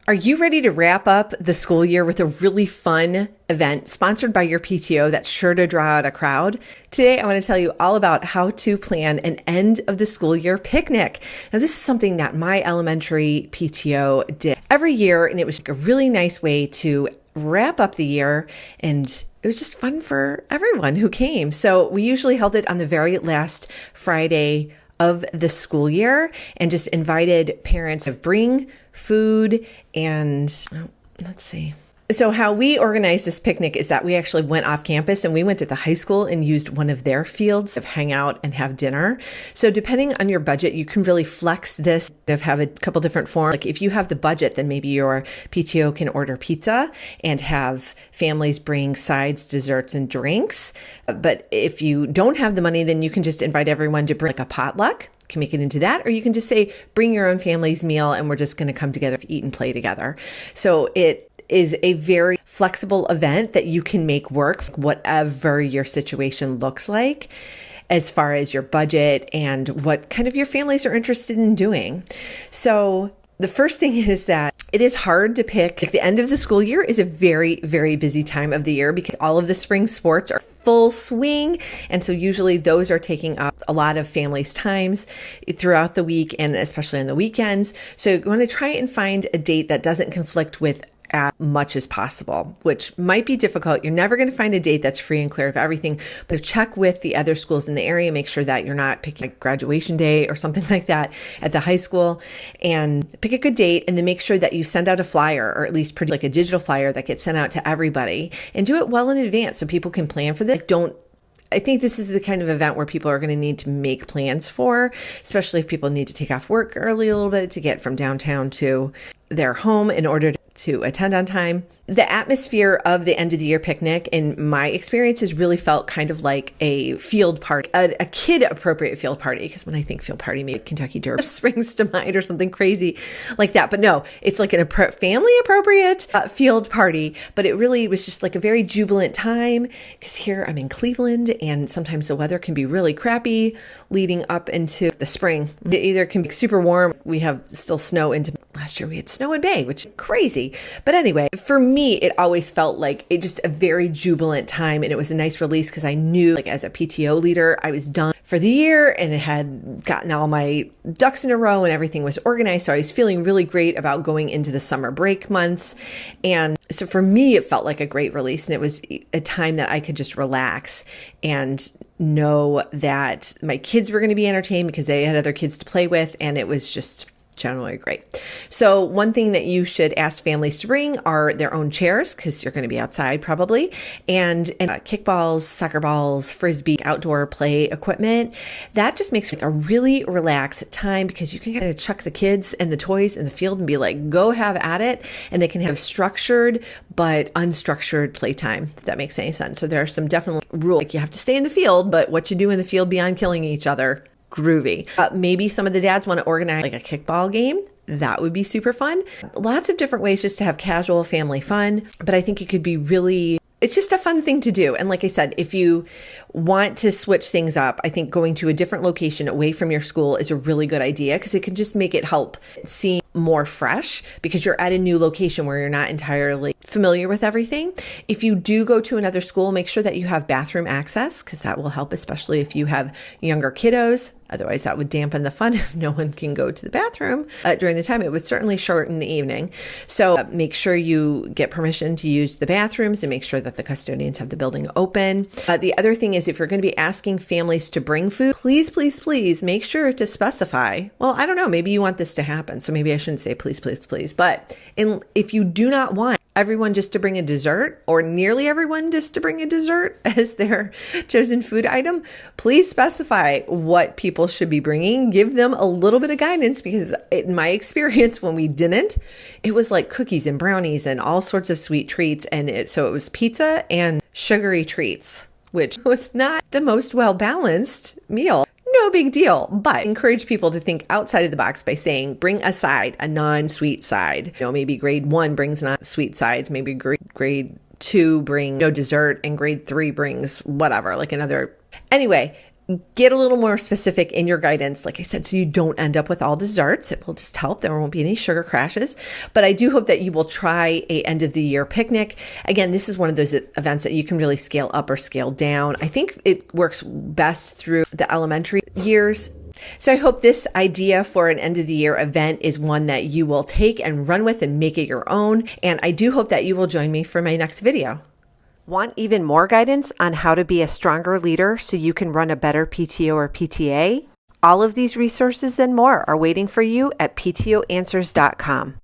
Are you ready to wrap up the school year with a really fun event sponsored by your PTO that's sure to draw out a crowd? Today, I want to tell you all about how to plan an end of the school year picnic. Now, this is something that my elementary PTO did every year, and it was a really nice way to wrap up the year, and it was just fun for everyone who came. So we usually held it on the very last Friday of the school year and just invited parents to bring food and let's see. So how we organized this picnic is that we actually went off campus and we went to the high school and used one of their fields to hang out and have dinner. So depending on your budget, you can really flex this, have a couple different forms. Like if you have the budget, then maybe your PTO can order pizza and have families bring sides, desserts, and drinks. But if you don't have the money, then you can just invite everyone to bring like a potluck. Can make it into that, or you can just say, bring your own family's meal and we're just going to come together, eat and play together. So it is a very flexible event that you can make work whatever your situation looks like as far as your budget and what kind of your families are interested in doing. So the first thing is that it is hard to pick. The end of the school year is a very, very busy time of the year because all of the spring sports are full swing. And so usually those are taking up a lot of families' times throughout the week and especially on the weekends. So you want to try and find a date that doesn't conflict with as much as possible, which might be difficult. You're never going to find a date that's free and clear of everything, but check with the other schools in the area, make sure that you're not picking like graduation day or something like that at the high school, and pick a good date, and then make sure that you send out a flyer, or at least pretty like a digital flyer that gets sent out to everybody, and do it well in advance so people can plan for this. I think this is the kind of event where people are going to need to make plans for, especially if people need to take off work early a little bit to get from downtown to their home in order to attend on time. The atmosphere of the end of the year picnic, in my experience, has really felt kind of like a field party, a kid appropriate field party. Because when I think field party, maybe Kentucky Derby springs to mind or something crazy like that. But no, it's like an family appropriate field party. But it really was just like a very jubilant time because here I'm in Cleveland and sometimes the weather can be really crappy leading up into the spring. It either can be super warm. We have still snow into last year. We had snow in May, which is crazy. But anyway, for me, it always felt like it just a very jubilant time. And it was a nice release because I knew like as a PTO leader, I was done for the year and it had gotten all my ducks in a row and everything was organized. So I was feeling really great about going into the summer break months. And so for me, it felt like a great release. And it was a time that I could just relax and know that my kids were going to be entertained because they had other kids to play with. And it was just generally great. So one thing that you should ask families to bring are their own chairs because you're going to be outside probably, and kickballs, soccer balls, frisbee, outdoor play equipment. That just makes like a really relaxed time because you can kind of chuck the kids and the toys in the field and be like, go have at it. And they can have structured but unstructured playtime, if that makes any sense. So there are some definite rules. Like you have to stay in the field, but what you do in the field beyond killing each other, groovy. Maybe some of the dads want to organize like a kickball game. That would be super fun. Lots of different ways just to have casual family fun, but I think it could be really, it's just a fun thing to do. And like I said, if you want to switch things up, I think going to a different location away from your school is a really good idea because it can just make it help seem more fresh because you're at a new location where you're not entirely familiar with everything. If you do go to another school, make sure that you have bathroom access because that will help, especially if you have younger kiddos. Otherwise, that would dampen the fun if no one can go to the bathroom during the time. It would certainly shorten the evening. So make sure you get permission to use the bathrooms and make sure that the custodians have the building open. The other thing is if you're going to be asking families to bring food, please, please, please make sure to specify. Well, I don't know. Maybe you want this to happen. So maybe I shouldn't say please, please, please. But if you do not want everyone just to bring a dessert or nearly everyone just to bring a dessert as their chosen food item, please specify what people should be bringing. Give them a little bit of guidance because in my experience, when we didn't, it was like cookies and brownies and all sorts of sweet treats. And so it was pizza and sugary treats, which was not the most well-balanced meal. No big deal, but encourage people to think outside of the box by saying, bring a side, a non-sweet side. Maybe grade 1 brings non-sweet sides. Maybe grade 2 bring no dessert and grade 3 brings whatever, like another. Anyway, get a little more specific in your guidance, like I said, so you don't end up with all desserts. It will just help. There won't be any sugar crashes. But I do hope that you will try a end of the year picnic. Again, this is one of those events that you can really scale up or scale down. I think it works best through the elementary years. So I hope this idea for an end of the year event is one that you will take and run with and make it your own. And I do hope that you will join me for my next video. Want even more guidance on how to be a stronger leader so you can run a better PTO or PTA? All of these resources and more are waiting for you at PTOanswers.com.